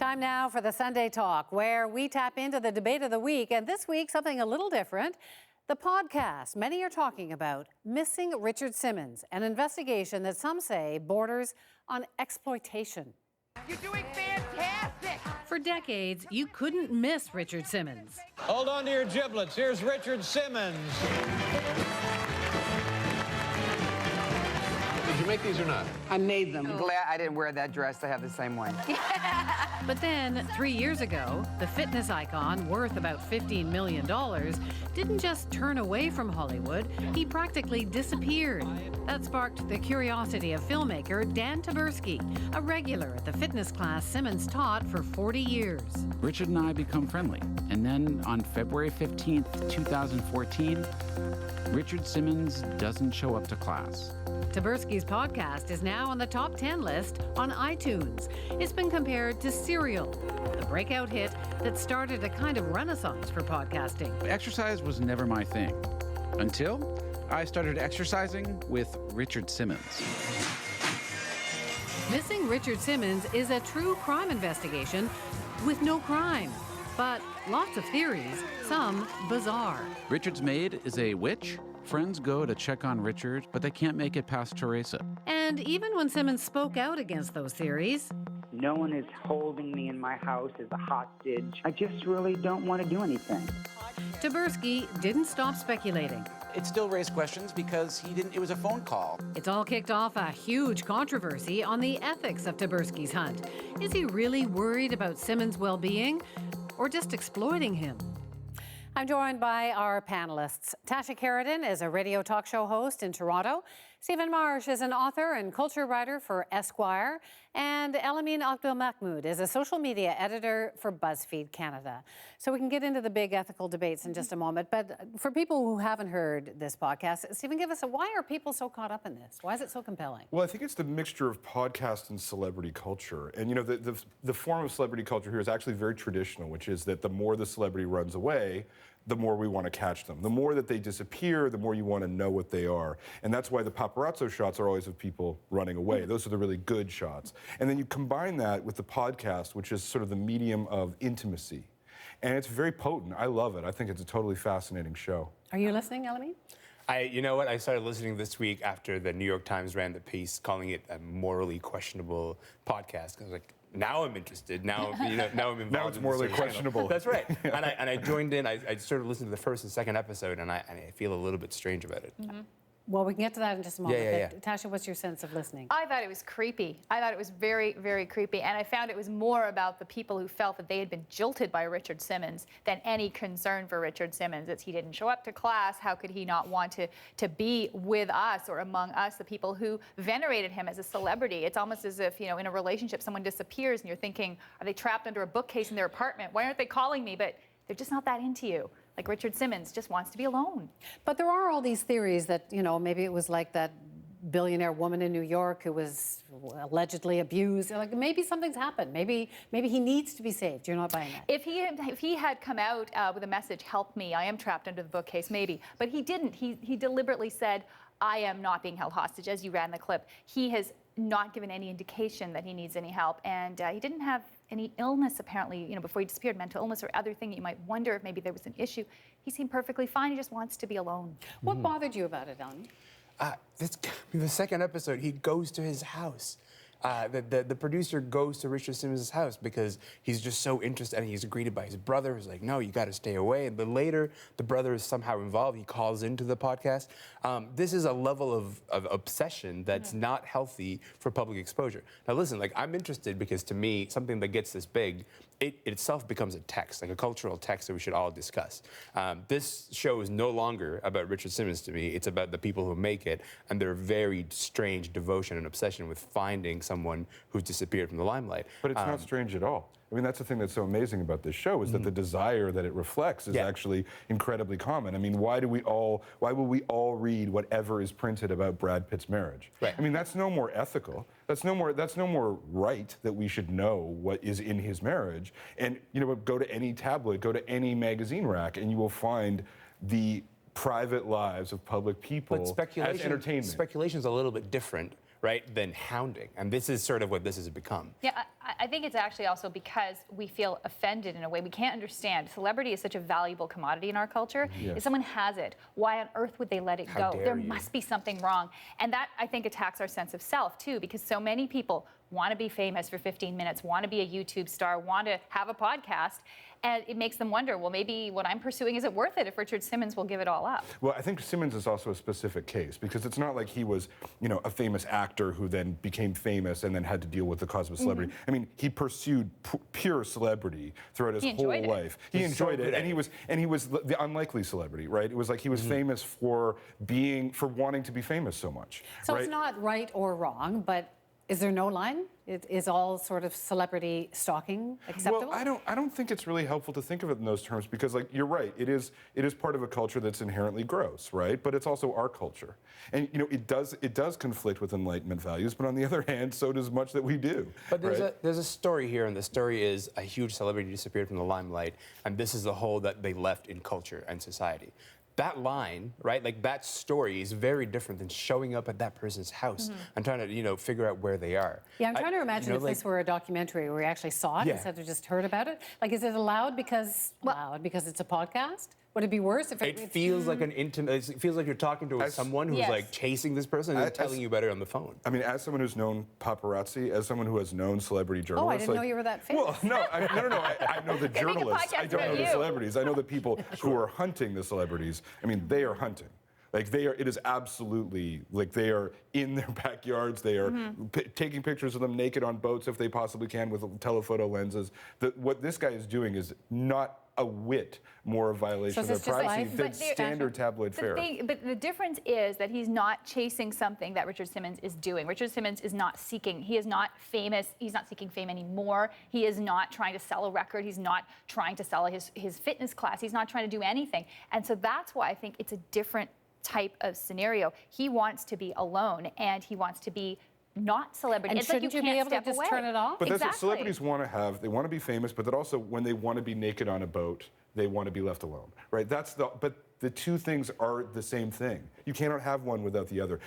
Time now for the Sunday Talk, where we tap into the debate of the week. And this week, something a little different. The podcast many are talking about, Missing Richard Simmons, an investigation that some say borders on exploitation. You're doing fantastic! For decades, you couldn't miss Richard Simmons. Hold on to your giblets. Here's Richard Simmons. Did you make these or not? I made them. I'm glad I didn't wear that dress. I have the same one. But then, 3 years ago, the fitness icon, worth about $15 million, didn't just turn away from Hollywood, he practically disappeared. That sparked the curiosity of filmmaker Dan Taberski, a regular at the fitness class Simmons taught for 40 years. Richard and I become friendly, and then on February 15th, 2014, Richard Simmons doesn't show up to class. Taberski's podcast is now on the top 10 list on iTunes. It's been compared to Serial, the breakout hit that started a kind of renaissance for podcasting. Exercise was never my thing, until I started exercising with Richard Simmons. Missing Richard Simmons is a true crime investigation with no crime, but lots of theories, some bizarre. Richard's maid is a witch. Friends go to check on Richard, but they can't make it past Teresa. And even when Simmons spoke out against those theories, No one is holding me in my house as a hostage. I just really don't want to do anything. Taberski didn't stop speculating. It still raised questions because it was a phone call. It's all kicked off a huge controversy on the ethics of Taberski's hunt. Is he really worried about Simmons' well-being or just exploiting him? I'm joined by our panelists. Tasha Carradine is a radio talk show host in Toronto. Stephen Marsh is an author and culture writer for Esquire. And Elamine Abdelmahmoud is a social media editor for BuzzFeed Canada. So we can get into the big ethical debates in just a moment. But for people who haven't heard this podcast, Stephen, give us why are people so caught up in this? Why is it so compelling? Well, I think it's the mixture of podcast and celebrity culture. And, you know, the form of celebrity culture here is actually very traditional, which is that the more the celebrity runs away, the more we want to catch them. The more that they disappear, the more you want to know what they are. And that's why the paparazzo shots are always of people running away. Those are the really good shots. And then you combine that with the podcast, which is sort of the medium of intimacy. And it's very potent. I love it. I think it's a totally fascinating show. Are you listening, Elamine? You know what? I started listening this week after the New York Times ran the piece calling it a morally questionable podcast. I was like, now I'm interested. Now, now I'm involved. Now it's morally questionable. That's right. And I joined in. I started listening to the first and second episode, and I feel a little bit strange about it. Mm-hmm. Well, we can get to that in just a moment. Yeah. But Tasha, what's your sense of listening? I thought it was creepy. I thought it was very, very creepy. And I found it was more about the people who felt that they had been jilted by Richard Simmons than any concern for Richard Simmons. It's he didn't show up to class. How could he not want to be with us or among us, the people who venerated him as a celebrity? It's almost as if, in a relationship, someone disappears and you're thinking, are they trapped under a bookcase in their apartment? Why aren't they calling me? But they're just not that into you. Like Richard Simmons just wants to be alone. But there are all these theories that, maybe it was like that billionaire woman in New York who was allegedly abused. Like maybe something's happened. Maybe he needs to be saved. You're not buying that. If he had come out with a message, help me, I am trapped under the bookcase, maybe. But he didn't. He deliberately said, I am not being held hostage, as you ran the clip. He has not given any indication that he needs any help. And he didn't have any illness, apparently, before he disappeared, mental illness or other thing. You might wonder if maybe there was an issue. He seemed perfectly fine. He just wants to be alone. What bothered you about it, Ellen? The second episode, he goes to his house. The producer goes to Richard Simmons' house because he's just so interested, and he's greeted by his brother who's like, no, you got to stay away. And then later, the brother is somehow involved. He calls into the podcast. This is a level of obsession that's not healthy for public exposure. Now listen, I'm interested because to me, something that gets this big, it itself becomes a text, like a cultural text that we should all discuss. This show is no longer about Richard Simmons to me. It's about the people who make it and their very strange devotion and obsession with finding someone who's disappeared from the limelight. But it's not strange at all. I mean, that's the thing that's so amazing about this show is that the desire that it reflects is actually incredibly common. I mean, why will we all read whatever is printed about Brad Pitt's marriage? Right. I mean, that's no more ethical. That's no more right that we should know what is in his marriage. And, go to any tabloid, go to any magazine rack, and you will find the private lives of public people But as entertainment. Speculation's a little bit different, right, than hounding. And this is sort of what this has become. Yeah, I think it's actually also because we feel offended in a way. We can't understand. Celebrity is such a valuable commodity in our culture. Yes. If someone has it, why on earth would they let it How go? dare There you. must be something wrong. And that, I think, attacks our sense of self, too, because so many people want to be famous for 15 minutes, want to be a YouTube star, want to have a podcast. And it makes them wonder, well, maybe what I'm pursuing isn't worth it if Richard Simmons will give it all up. Well, I think Simmons is also a specific case because it's not like he was, a famous actor who then became famous and then had to deal with the cause of celebrity. I mean, he pursued pure celebrity throughout his whole life. He enjoyed it, and he was the unlikely celebrity, right? It was like he was famous for wanting to be famous so much. So right? it's not right or wrong, but is there no line? Is all sort of celebrity stalking acceptable? Well, I don't think it's really helpful to think of it in those terms because, like, you're right. It is part of a culture that's inherently gross, right? But it's also our culture, and it does conflict with Enlightenment values. But on the other hand, so does much that we do. But there's a story here, and the story is a huge celebrity disappeared from the limelight, and this is the hole that they left in culture and society. That line, right, like that story is very different than showing up at that person's house and trying to, figure out where they are. Yeah, I'm trying to imagine if this were a documentary where we actually saw it instead of just heard about it. Like, is it allowed because it's a podcast? Would it be worse if it feels like an intimate? It feels like you're talking to someone who's like chasing this person and telling you about it on the phone. I mean, as someone who's known paparazzi, as someone who has known celebrity journalists. Oh, I didn't know you were that famous. Well, no. I know the journalists. I don't know the celebrities. I know the people who are hunting the celebrities. I mean, they are hunting. Like it is absolutely, like they are in their backyards. They are taking pictures of them naked on boats if they possibly can with telephoto lenses. What this guy is doing is not a whit more a violation of their privacy than standard tabloid fare. But the difference is that he's not chasing something that Richard Simmons is doing. Richard Simmons is not seeking. He is not famous. He's not seeking fame anymore. He is not trying to sell a record. He's not trying to sell his fitness class. He's not trying to do anything. And so that's why I think it's a different type of scenario. He wants to be alone, and he wants to be not celebrity. And it's shouldn't like you be able can't to step just turn it off? But that's what celebrities want to have. They want to be famous, but that also, when they want to be naked on a boat, they want to be left alone, right? But the two things are the same thing. You cannot have one without the other.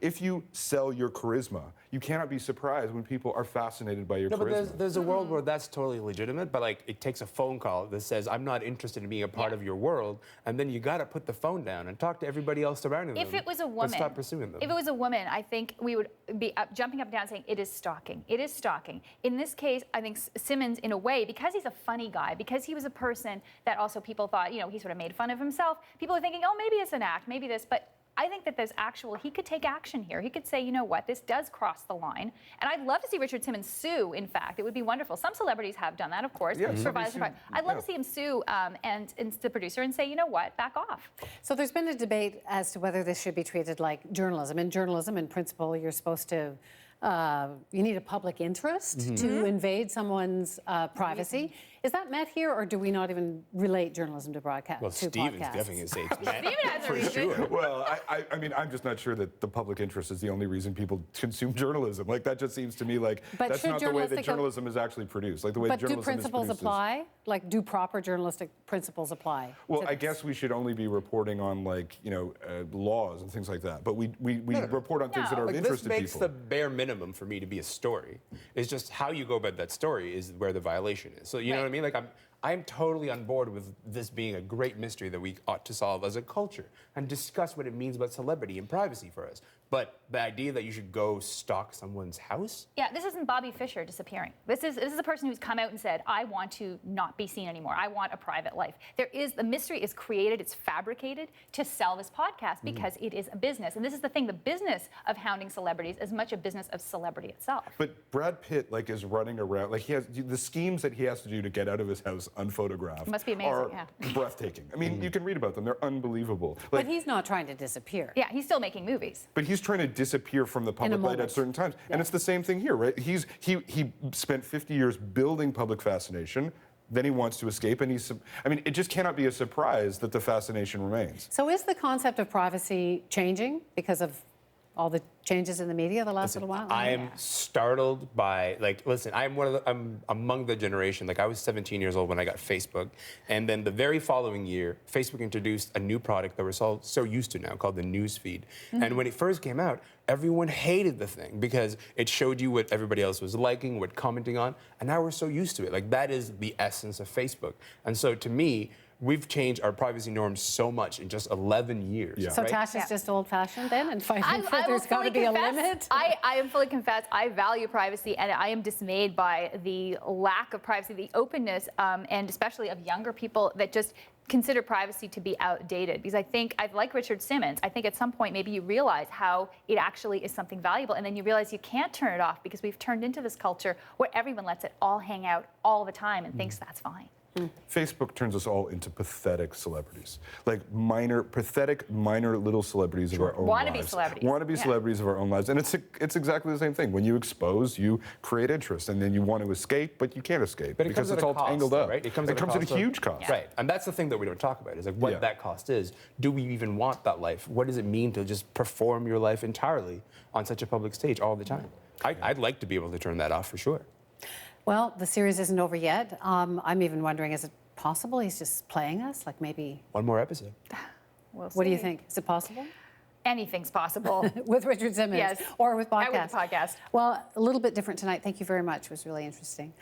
If you sell your charisma, you cannot be surprised when people are fascinated by your charisma. But there's a world where that's totally legitimate, but like it takes a phone call that says, I'm not interested in being a part of your world, and then you gotta put the phone down and talk to everybody else around them. If it was a woman, stop pursuing them. If it was a woman, I think we would be jumping up and down saying it is stalking. It is stalking. In this case, I think Simmons, in a way, because he's a funny guy, because he was a person that also people thought, he sort of made fun of himself, people are thinking, oh, maybe it's an act, maybe this, but I think that he could take action here. He could say, you know what, this does cross the line. And I'd love to see Richard Simmons sue, in fact. It would be wonderful. Some celebrities have done that, of course. Yeah, I'd love to see him sue and the producer and say, you know what, back off. So there's been a debate as to whether this should be treated like journalism. In journalism, in principle, you're supposed to you need a public interest to invade someome's privacy. Is that met here, or do we not even relate journalism to broadcast? Well, Steven's definitely going to say it's met. Steven has a reason. Sure. Well, I mean, I'm just not sure that the public interest is the only reason people consume journalism. Like, that just seems to me like that's not the way that journalism is actually produced. Like the way but journalism do principles is produced apply? Like, do proper journalistic principles apply? Well, I guess we should only be reporting on, like, laws and things like that. But we report on things that are of interest to people. This makes the bare minimum for me to be a story. It's just how you go about that story is where the violation is. So you know what I mean? Like I'm totally on board with this being a great mystery that we ought to solve as a culture and discuss what it means about celebrity and privacy for us. But the idea that you should go stalk someone's house? Yeah, this isn't Bobby Fischer disappearing. This is a person who's come out and said, I want to not be seen anymore. I want a private life. The mystery is created, it's fabricated to sell this podcast because it is a business. And this is the thing, the business of hounding celebrities is much a business of celebrity itself. But Brad Pitt, is running around, he has the schemes that he has to do to get out of his house unphotographed. Must be amazing, are breathtaking. I mean, you can read about them. They're unbelievable. But he's not trying to disappear. Yeah, he's still making movies. But he's trying to disappear from the public light at certain times. Yeah. And it's the same thing here, right? He spent 50 years building public fascination. Then he wants to escape, and it just cannot be a surprise that the fascination remains. So is the concept of privacy changing because of all the changes in the media the last little while? I am startled by, like, listen, I'm among the generation, like I was 17 years old when I got Facebook, and then the very following year, Facebook introduced a new product that we're so used to now called the news feed. And when it first came out, everyone hated the thing because it showed you what everybody else was liking, what commenting on, and now we're so used to it. Like, that is the essence of Facebook. And so to me, we've changed our privacy norms so much in just 11 years. Yeah. So right? Tasha's just old-fashioned then and fighting for I there's will got to fully be a confess, limit? I am fully confessed. I value privacy, and I am dismayed by the lack of privacy, the openness, and especially of younger people that just consider privacy to be outdated. Because I think, like Richard Simmons, I think at some point maybe you realize how it actually is something valuable, and then you realize you can't turn it off because we've turned into this culture where everyone lets it all hang out all the time and thinks that's fine. Facebook turns us all into pathetic celebrities, like pathetic, minor little celebrities of our own lives. Wannabe celebrities. Wannabe celebrities of our own lives. And it's exactly the same thing. When you expose, you create interest, and then you want to escape, but you can't escape But it because comes it's at a all cost, tangled though, up. right? It comes at a huge cost. Right, and that's the thing that we don't talk about, is like what that cost is. Do we even want that life? What does it mean to just perform your life entirely on such a public stage all the time? I'd like to be able to turn that off for sure. Well, the series isn't over yet. I'm even wondering, is it possible he's just playing us? Like maybe... One more episode. We'll What do you see. think? Is it possible? Anything's possible. With Richard Simmons? Yes. Or with podcasts? Or with the podcast. Well, a little bit different tonight. Thank you very much. It was really interesting.